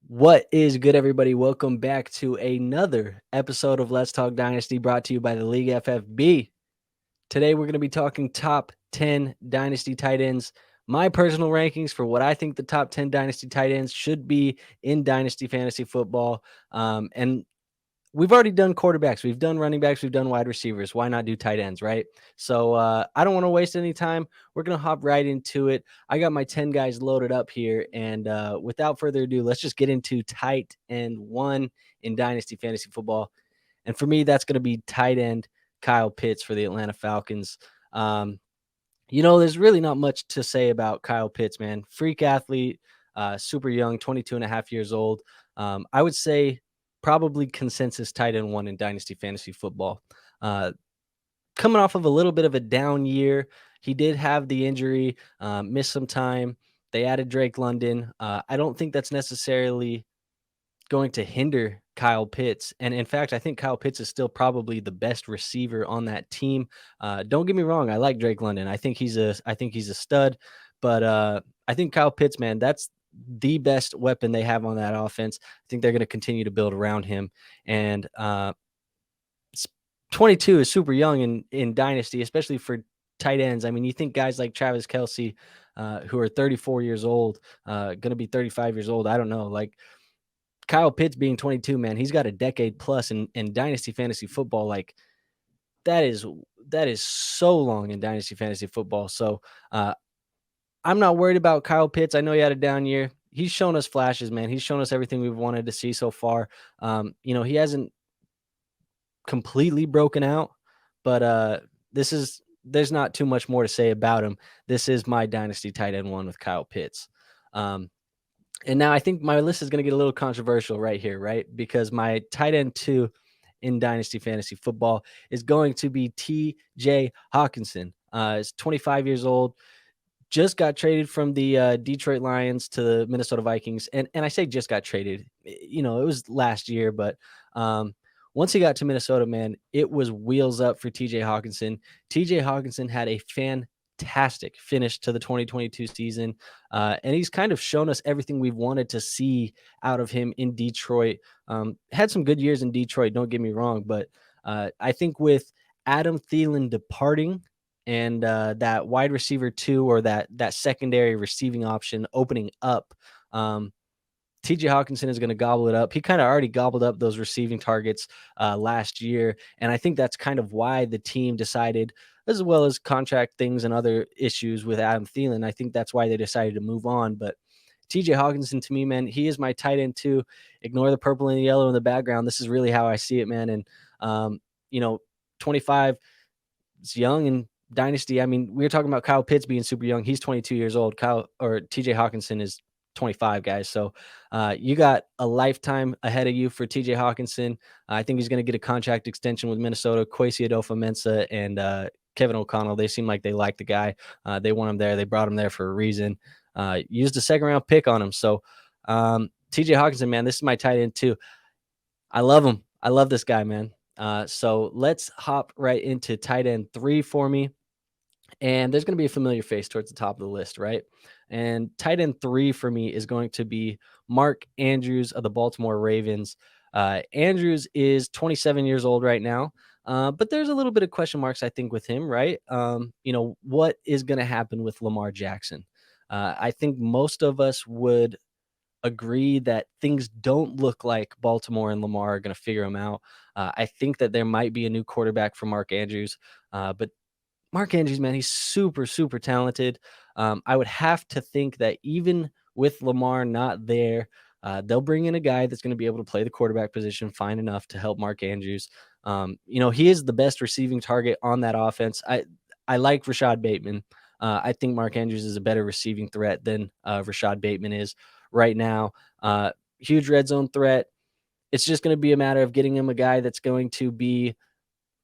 What is good, everybody? Welcome back to another episode of Let's Talk Dynasty brought to you by the League FFB. Today, we're going to be talking top 10 Dynasty tight ends, my personal rankings for what I think the top 10 Dynasty tight ends should be in Dynasty fantasy football. And we've already done quarterbacks, we've done running backs, we've done wide receivers. Why not do tight ends, right? So I don't want to waste any time. We're going to hop right into it. I got my 10 guys loaded up here. And without further ado, let's just get into tight end one in Dynasty fantasy football. And for me, that's going to be tight end Kyle Pitts for the Atlanta Falcons. There's really not much to say about Kyle Pitts, man. Freak athlete, super young, 22 and a half years old. I would say probably consensus tight end one in Dynasty fantasy football. Coming off of a little bit of a down year, he did have the injury, missed some time. They added Drake London. I don't think that's necessarily going to hinder Kyle Pitts. And in fact, I think Kyle Pitts is still probably the best receiver on that team. Don't get me wrong, I like Drake London. I think he's a stud, but I think Kyle Pitts, man, that's the best weapon they have on that offense. I think they're going to continue to build around him. And 22 is super young in Dynasty, especially for tight ends. I mean, you think guys like Travis Kelce, who are 34 years old, going to be 35 years old. I don't know. Like, Kyle Pitts being 22, man, he's got a decade plus in Dynasty fantasy football. Like, that is so long in Dynasty fantasy football. So I'm not worried about Kyle Pitts. I know he had a down year. He's shown us flashes, man. He's shown us everything we've wanted to see so far. He hasn't completely broken out, but there's not too much more to say about him. This is my Dynasty tight end one with Kyle Pitts. And now I think my list is going to get a little controversial right here, right? Because my tight end two in Dynasty fantasy football is going to be TJ Hawkinson. He's 25 years old, just got traded from the Detroit Lions to the Minnesota Vikings. And I say just got traded, it was last year, but once he got to Minnesota, man, it was wheels up for TJ Hawkinson. TJ Hawkinson had a fantastic finish to the 2022 season. And he's kind of shown us everything we've wanted to see out of him in Detroit. Had some good years in Detroit, don't get me wrong, but I think with Adam Thielen departing and that wide receiver 2 or that secondary receiving option opening up, TJ Hawkinson is going to gobble it up. He kind of already gobbled up those receiving targets last year. And I think that's kind of why the team decided, as well as contract things and other issues with Adam Thielen, I think that's why they decided to move on. But TJ Hawkinson, to me, man, he is my tight end too. Ignore the purple and the yellow in the background. This is really how I see it, man. And, 25 is young in Dynasty. I mean, we were talking about Kyle Pitts being super young. He's 22 years old. TJ Hawkinson is 25, guys. So you got a lifetime ahead of you for TJ Hawkinson. I think he's going to get a contract extension with Minnesota. Kwesi Adofo-Mensah and Kevin O'Connell, they seem like they like the guy. They want him there. They brought him there for a reason. Used a second-round pick on him. So TJ Hawkinson, man, this is my tight end too. I love him. I love this guy, man. So let's hop right into tight end 3 for me. And there's going to be a familiar face towards the top of the list, right? And tight end 3 for me is going to be Mark Andrews of the Baltimore Ravens. Andrews is 27 years old right now, but there's a little bit of question marks, I think, with him, right? What is going to happen with Lamar Jackson? I think most of us would agree that things don't look like Baltimore and Lamar are going to figure him out. I think that there might be a new quarterback for Mark Andrews, but Mark Andrews, man, he's super, super talented. I would have to think that even with Lamar not there, they'll bring in a guy that's going to be able to play the quarterback position fine enough to help Mark Andrews. He is the best receiving target on that offense. I like Rashad Bateman. I think Mark Andrews is a better receiving threat than Rashad Bateman is right now. Huge red zone threat. It's just going to be a matter of getting him a guy that's going to be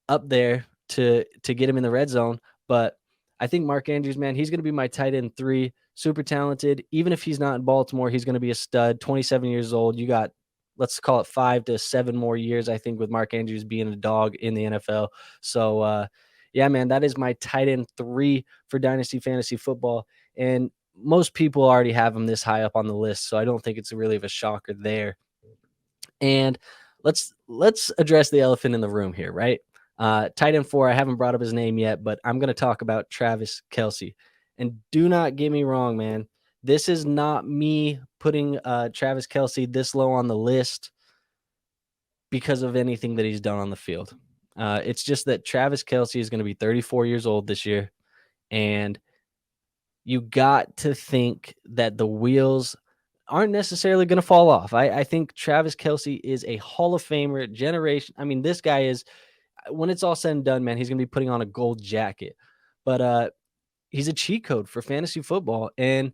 up there to get him in the red zone. But I think Mark Andrews, man, he's going to be my tight end 3, super talented. Even if he's not in Baltimore, he's going to be a stud, 27 years old. You got, let's call it 5 to 7 more years, I think, with Mark Andrews being a dog in the NFL. So, yeah, man, that is my tight end 3 for Dynasty Fantasy Football. And most people already have him this high up on the list, so I don't think it's really of a shocker there. And let's address the elephant in the room here, right? Tight end 4, I haven't brought up his name yet, but I'm going to talk about Travis Kelce. And do not get me wrong, man. This is not me putting Travis Kelce this low on the list because of anything that he's done on the field. It's just that Travis Kelce is going to be 34 years old this year, and you got to think that the wheels aren't necessarily going to fall off. I think Travis Kelce is a Hall of Famer generation. I mean, this guy is, when it's all said and done, man, he's going to be putting on a gold jacket. But he's a cheat code for fantasy football. And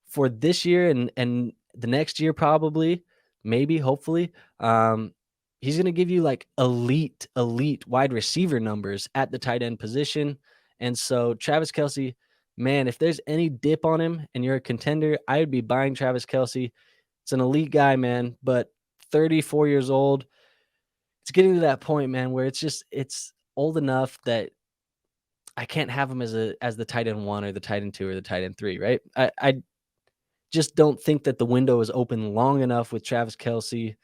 for this year and the next year, probably, maybe, hopefully, he's going to give you like elite wide receiver numbers at the tight end position. And so Travis Kelce, man, if there's any dip on him and you're a contender, I would be buying Travis Kelce. It's an elite guy, man, but 34 years old. It's getting to that point, man, where it's old enough that I can't have him as the tight end 1 or the tight end 2 or the tight end 3, right? I just don't think that the window is open long enough with Travis Kelce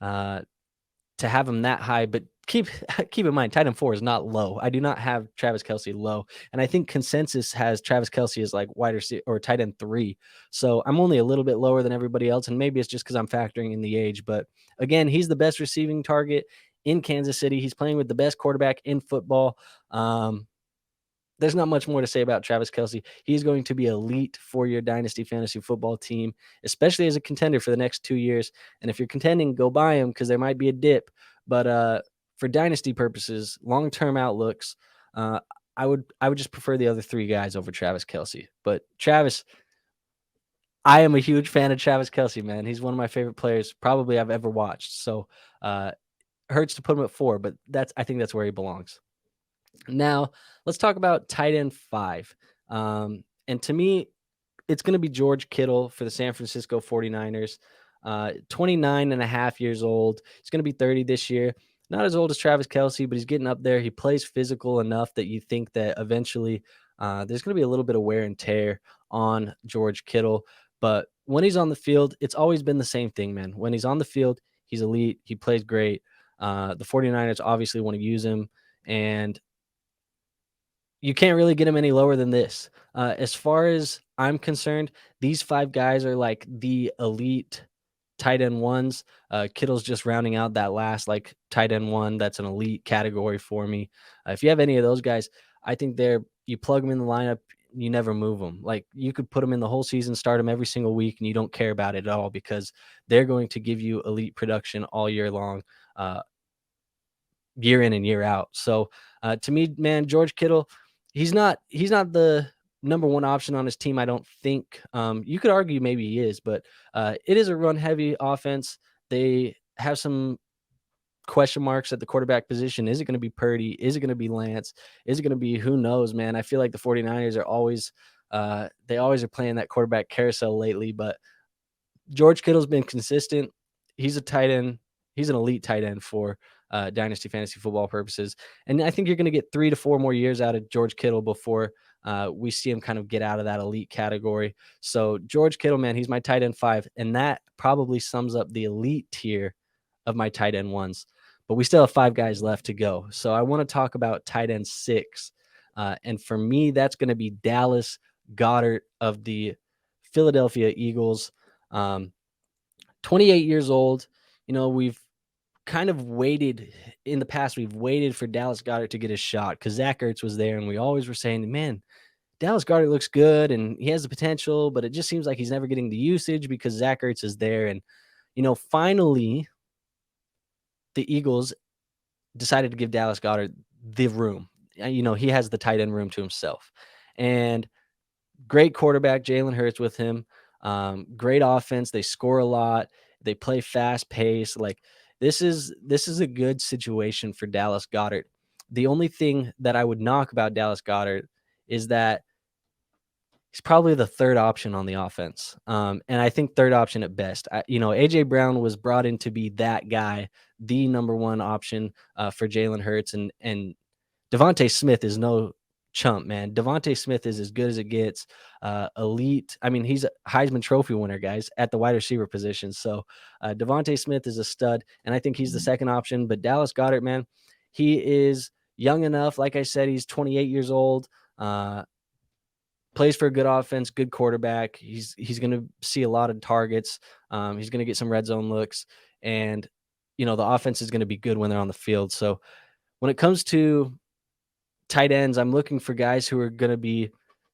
to have him that high. But keep in mind, tight end 4 is not low. I do not have Travis Kelce low, and I think consensus has Travis Kelce as like wide receiver or tight end 3. So I'm only a little bit lower than everybody else, and maybe it's just because I'm factoring in the age. But again, he's the best receiving target in Kansas City. He's playing with the best quarterback in football. There's not much more to say about Travis Kelce. He's going to be elite for your Dynasty fantasy football team, especially as a contender for the next 2 years. And if you're contending, go buy him because there might be a dip. But for Dynasty purposes, long-term outlooks, I would just prefer the other 3 guys over Travis Kelce. But Travis, I am a huge fan of Travis Kelce, man. He's one of my favorite players probably I've ever watched. So hurts to put him at 4, but I think that's where he belongs. Now, let's talk about tight end 5. And to me, it's going to be George Kittle for the San Francisco 49ers. 29 and a half years old. He's going to be 30 this year. Not as old as Travis Kelce, but he's getting up there. He plays physical enough that you think that eventually there's going to be a little bit of wear and tear on George Kittle. But when he's on the field, it's always been the same thing, man. When he's on the field, he's elite. He plays great. The 49ers obviously want to use him. And you can't really get him any lower than this. As far as I'm concerned, these 5 guys are like the elite tight end 1s. Kittle's just rounding out that last like tight end 1. That's an elite category for me. If you have any of those guys, I think you plug them in the lineup, you never move them. Like you could put them in the whole season, start them every single week, and you don't care about it at all because they're going to give you elite production all year long. Year in and year out. So to me, man, George Kittle, he's not the number 1 option on his team. I don't think. You could argue maybe he is, but it is a run heavy offense. They have some question marks at the quarterback position. Is it going to be Purdy? Is it going to be Lance? Is it going to be, who knows, man? I feel like the 49ers are always they always are playing that quarterback carousel lately, but George Kittle's been consistent. He's a tight end. He's an elite tight end for Dynasty fantasy football purposes. And I think you're going to get 3 to 4 more years out of George Kittle before we see him kind of get out of that elite category. So George Kittle, man, he's my tight end 5. And that probably sums up the elite tier of my tight end 1s. But we still have 5 guys left to go. So I want to talk about tight end 6. And for me, that's going to be Dallas Goedert of the Philadelphia Eagles. 28 years old. You know, we've kind of waited in the past. We've waited for Dallas Goedert to get his shot because Zach Ertz was there, and we always were saying, man, Dallas Goedert looks good and he has the potential, but it just seems like he's never getting the usage because Zach Ertz is there. And, you know, finally, the Eagles decided to give Dallas Goedert the room. You know, he has the tight end room to himself. And great quarterback, Jalen Hurts with him. Great offense. They score a lot. They play fast pace. Like this is a good situation for Dallas Goedert. The only thing that I would knock about Dallas Goedert is that he's probably the 3rd option on the offense. And I think 3rd option at best. AJ Brown was brought in to be that guy, the number 1 option for Jalen Hurts, and Devontae Smith is no chump, man. Devontae Smith is as good as it gets. Elite. I mean, he's a Heisman Trophy winner, guys, at the wide receiver position. So Devontae Smith is a stud, and I think he's the second option. But Dallas Goedert, man, he is young enough. Like I said, he's 28 years old. Plays for a good offense, good quarterback. He's going to see a lot of targets. He's going to get some red zone looks, and the offense is going to be good when they're on the field. So when it comes to tight ends, I'm looking for guys who are going to be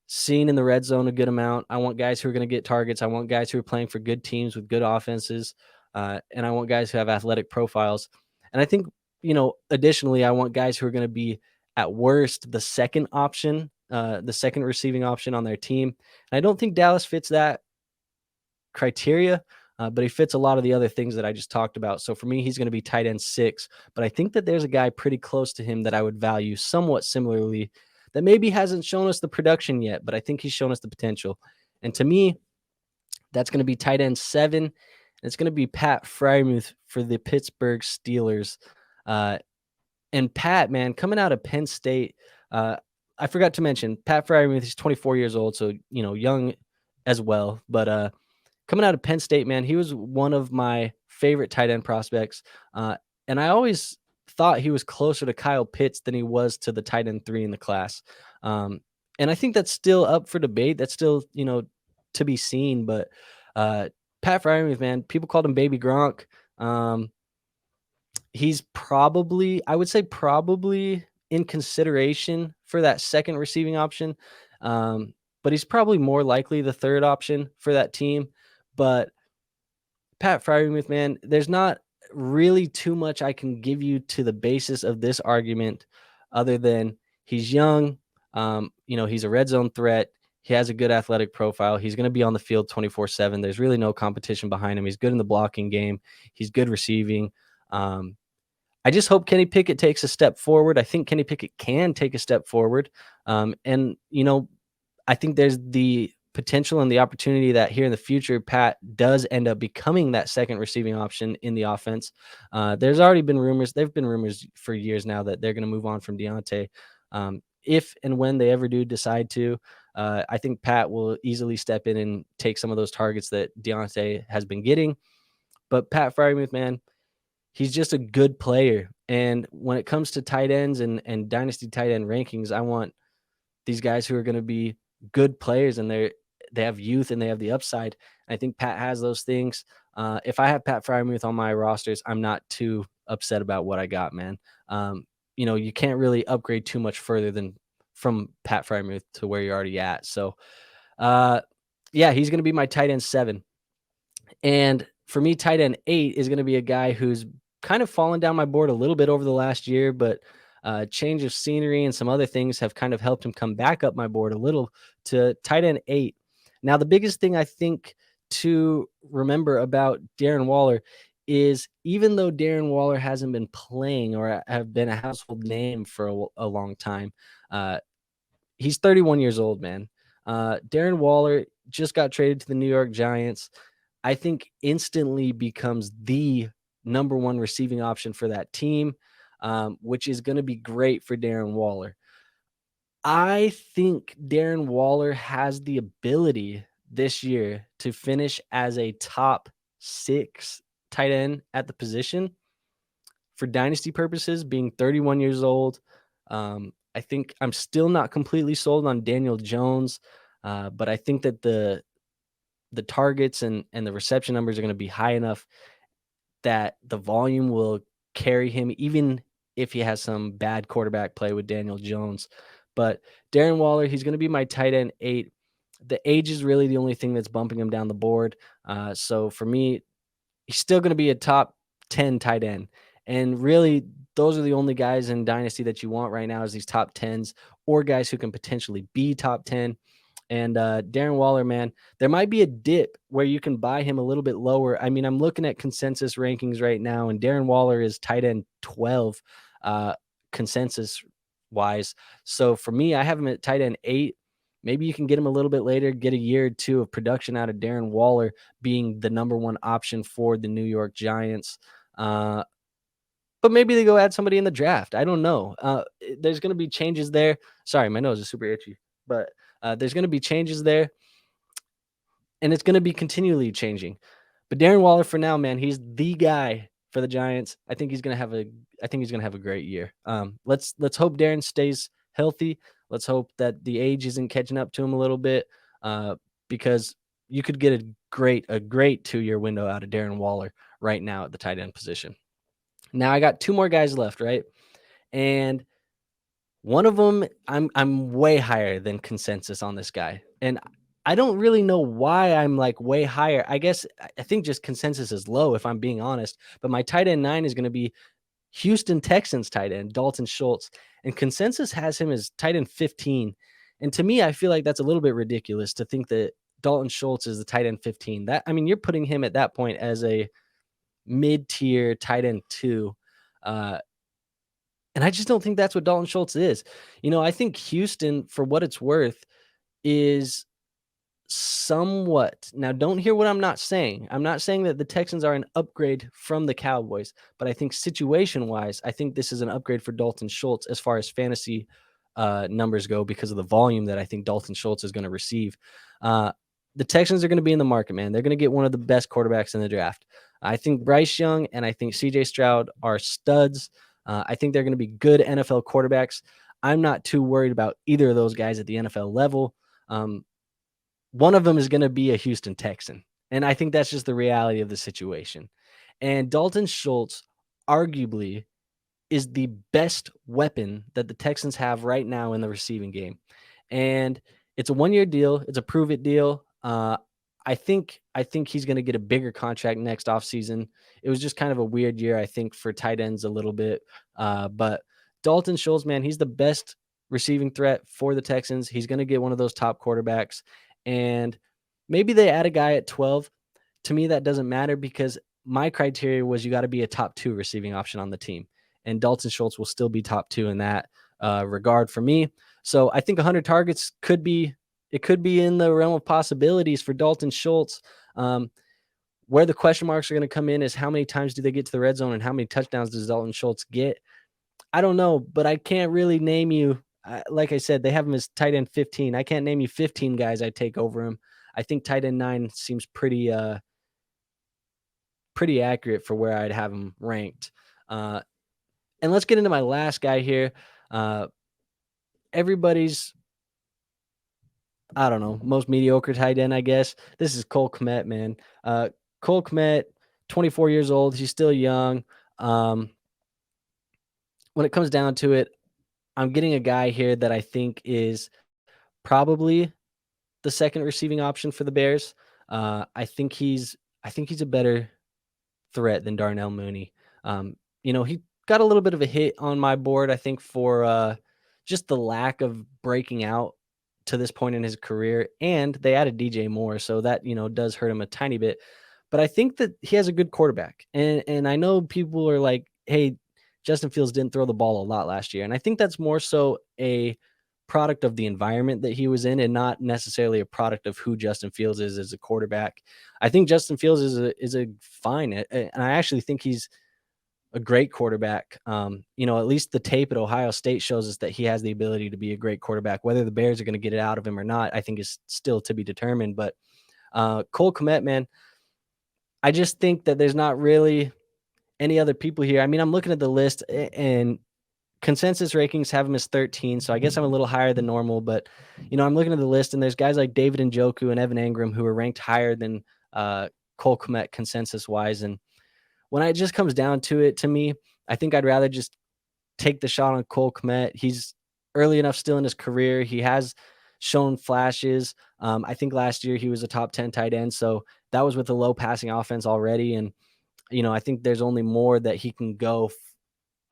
seen in the red zone a good amount. I want guys who are going to get targets. I want guys who are playing for good teams with good offenses, and I want guys who have athletic profiles. And I think, additionally, I want guys who are going to be at worst the second option, the second receiving option on their team. And I don't think Dallas fits that criteria, but he fits a lot of the other things that I just talked about. So for me, he's going to be tight end 6. But I think that there's a guy pretty close to him that I would value somewhat similarly that maybe hasn't shown us the production yet, but I think he's shown us the potential. And to me, that's going to be tight end 7. And it's going to be Pat Freiermuth for the Pittsburgh Steelers. And Pat, man, coming out of Penn State, I forgot to mention Pat Freiermuth. He's 24 years old, so young as well. But coming out of Penn State, man, he was one of my favorite tight end prospects, and I always thought he was closer to Kyle Pitts than he was to the tight end 3 in the class. And I think that's still up for debate. That's still to be seen. But Pat Freiermuth, man, people called him Baby Gronk. He's probably, I would say, probably in consideration for that second receiving option. But he's probably more likely the third option for that team. But Pat Freiermuth, man, there's not really too much I can give you to the basis of this argument other than he's young. He's a red zone threat. He has a good athletic profile. He's going to be on the field 24/7. There's really no competition behind him. He's good in the blocking game. He's good receiving. I just hope Kenny Pickett takes a step forward. I think Kenny Pickett can take a step forward. And I think there's the potential and the opportunity that here in the future, Pat does end up becoming that second receiving option in the offense. There's already been rumors. There've been rumors for years now that they're going to move on from Deontay. If and when they ever do decide to, I think Pat will easily step in and take some of those targets that Deontay has been getting. But Pat Freiermuth, man, he's just a good player. And when it comes to tight ends and dynasty tight end rankings, I want these guys who are going to be good players, and they have youth and they have the upside. I think Pat has those things. If I have Pat Freiermuth on my rosters, I'm not too upset about what I got, man. You can't really upgrade too much further than from Pat Freiermuth to where you're already at. So, he's going to be my tight end 7. And for me, tight end 8 is going to be a guy who's kind of fallen down my board a little bit over the last year, but change of scenery and some other things have kind of helped him come back up my board a little to tight end 8. Now, the biggest thing I think to remember about Darren Waller is even though Darren Waller hasn't been playing or have been a household name for a long time, he's 31 years old, man. Darren Waller just got traded to the New York Giants. I think instantly becomes the number 1 receiving option for that team, which is going to be great for Darren Waller. I think Darren Waller has the ability this year to finish as a top 6 tight end at the position for dynasty purposes, being 31 years old. I think I'm still not completely sold on Daniel Jones, but I think that the targets and the reception numbers are going to be high enough that the volume will carry him, even if he has some bad quarterback play with Daniel Jones. But Darren Waller, he's going to be my tight end 8. The age is really the only thing that's bumping him down the board. So for me, he's still going to be a top 10 tight end. And really, those are the only guys in Dynasty that you want right now is these top 10s or guys who can potentially be top 10. And Darren Waller, man, there might be a dip where you can buy him a little bit lower. I mean, I'm looking at consensus rankings right now, and Darren Waller is tight end 12 consensus-wise. So for me, I have him at tight end 8. Maybe you can get him a little bit later, get a year or two of production out of Darren Waller being the number 1 option for the New York Giants. but maybe they go add somebody in the draft. I don't know. There's going to be changes there. Sorry, my nose is super itchy, but there's going to be changes there, and it's going to be continually changing. But Darren Waller, for now, man, he's the guy for the Giants. I think he's going to have a great year. Let's hope Darren stays healthy. Let's hope that the age isn't catching up to him a little bit, because you could get a great 2-year window out of Darren Waller right now at the tight end position. Now I got 2 more guys left, right? And one of them, I'm way higher than consensus on this guy. And I don't really know why I'm like way higher. I guess I think just consensus is low if I'm being honest. But my tight end 9 is going to be Houston Texans tight end Dalton Schultz, and consensus has him as tight end 15. And to me, I feel like that's a little bit ridiculous to think that Dalton Schultz is the tight end 15. That, I mean, you're putting him at that point as a mid-tier tight end 2. And I just don't think that's what Dalton Schultz is. I think Houston, for what it's worth, is somewhat. Now, don't hear what I'm not saying. I'm not saying that the Texans are an upgrade from the Cowboys, but I think situation-wise, I think this is an upgrade for Dalton Schultz as far as fantasy numbers go, because of the volume that I think Dalton Schultz is going to receive. The Texans are going to be in the market, man. They're going to get one of the best quarterbacks in the draft. I think Bryce Young and I think CJ Stroud are studs. I think they're going to be good NFL quarterbacks. I'm not too worried about either of those guys at the NFL level. One of them is going to be a Houston Texan, and I think that's just the reality of the situation. And Dalton Schultz arguably is the best weapon that the Texans have right now in the receiving game. And it's a 1-year deal. It's a prove it deal. I think he's going to get a bigger contract next offseason. It was just kind of a weird year, I think, for tight ends a little bit. But Dalton Schultz, man, he's the best receiving threat for the Texans. He's going to get one of those top quarterbacks. And maybe they add a guy at 12. To me, that doesn't matter, because my criteria was you got to be a top 2 receiving option on the team. And Dalton Schultz will still be top 2 in that regard for me. So I think 100 targets could be in the realm of possibilities for Dalton Schultz. Where the question marks are going to come in is how many times do they get to the red zone and how many touchdowns does Dalton Schultz get? I don't know, but I can't really name you. Like I said, they have him as tight end 15. I can't name you 15 guys I'd take over him. I think tight end 9 seems pretty accurate for where I'd have him ranked. And let's get into my last guy here. Everybody's, I don't know, most mediocre tight end, I guess. This is Cole Kmet, man. Cole Kmet, 24 years old. He's still young. When it comes down to it, I'm getting a guy here that I think is probably the second receiving option for the Bears. I think he's a better threat than Darnell Mooney. He got a little bit of a hit on my board, I think, for just the lack of breaking out to this point in his career. And they added DJ Moore, so that, does hurt him a tiny bit. But I think that he has a good quarterback. And I know people are like, hey, Justin Fields didn't throw the ball a lot last year. And I think that's more so a product of the environment that he was in, and not necessarily a product of who Justin Fields is as a quarterback. I think Justin Fields is a fine, and I actually think he's a great quarterback. At least the tape at Ohio State shows us that he has the ability to be a great quarterback. Whether the Bears are going to get it out of him or not, I think is still to be determined. But Cole Kmet, man, I just think that there's not really any other people here. I mean, I'm looking at the list, and consensus rankings have him as 13, so I guess I'm a little higher than normal. But, I'm looking at the list, and there's guys like David Njoku and Evan Engram who are ranked higher than Cole Kmet consensus-wise. And when it just comes down to it, to me, I think I'd rather just take the shot on Cole Kmet. He's early enough still in his career. He has shown flashes. I think last year he was a top 10 tight end, so that was with a low passing offense already. And, I think there's only more that he can go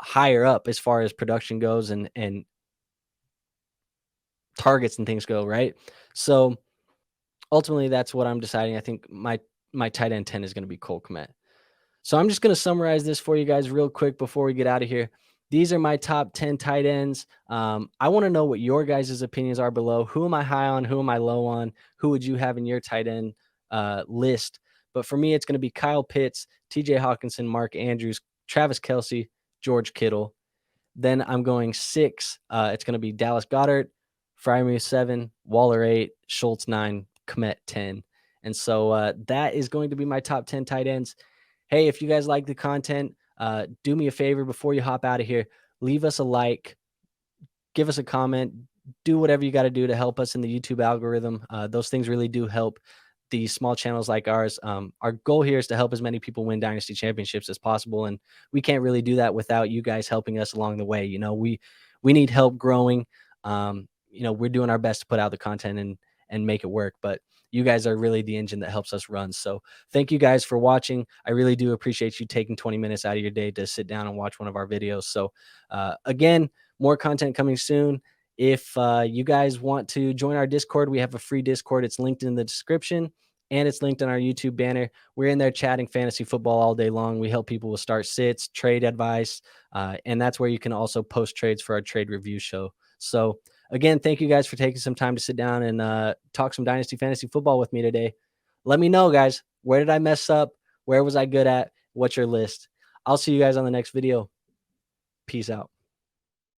higher up as far as production goes and targets and things go, right? So ultimately, that's what I'm deciding. I think my tight end 10 is going to be Cole Kmet. So I'm just going to summarize this for you guys real quick before we get out of here. These are my top 10 tight ends. I want to know what your guys' opinions are below. Who am I high on? Who am I low on? Who would you have in your tight end list? But for me, it's going to be Kyle Pitts, TJ Hawkinson, Mark Andrews, Travis Kelce, George Kittle. Then I'm going 6. It's going to be Dallas Goedert, Freiermuth 7, Waller 8, Schultz 9, Kmet 10. And so that is going to be my top 10 tight ends. Hey, if you guys like the content, do me a favor before you hop out of here. Leave us a like, give us a comment, do whatever you got to do to help us in the YouTube algorithm. Those things really do help these small channels like ours. Our goal here is to help as many people win Dynasty championships as possible. And we can't really do that without you guys helping us along the way. You know, we need help growing. You know, we're doing our best to put out the content and make it work, but you guys are really the engine that helps us run. So thank you guys for watching. I really do appreciate you taking 20 minutes out of your day to sit down and watch one of our videos. So again, more content coming soon. If you guys want to join our Discord, we have a free Discord. It's linked in the description and it's linked on our YouTube banner. We're in there chatting fantasy football all day long. We help people with start sits, trade advice, and that's where you can also post trades for our trade review show. So again, thank you guys for taking some time to sit down and talk some Dynasty fantasy football with me today. Let me know, guys, where did I mess up? Where was I good at? What's your list? I'll see you guys on the next video. Peace out.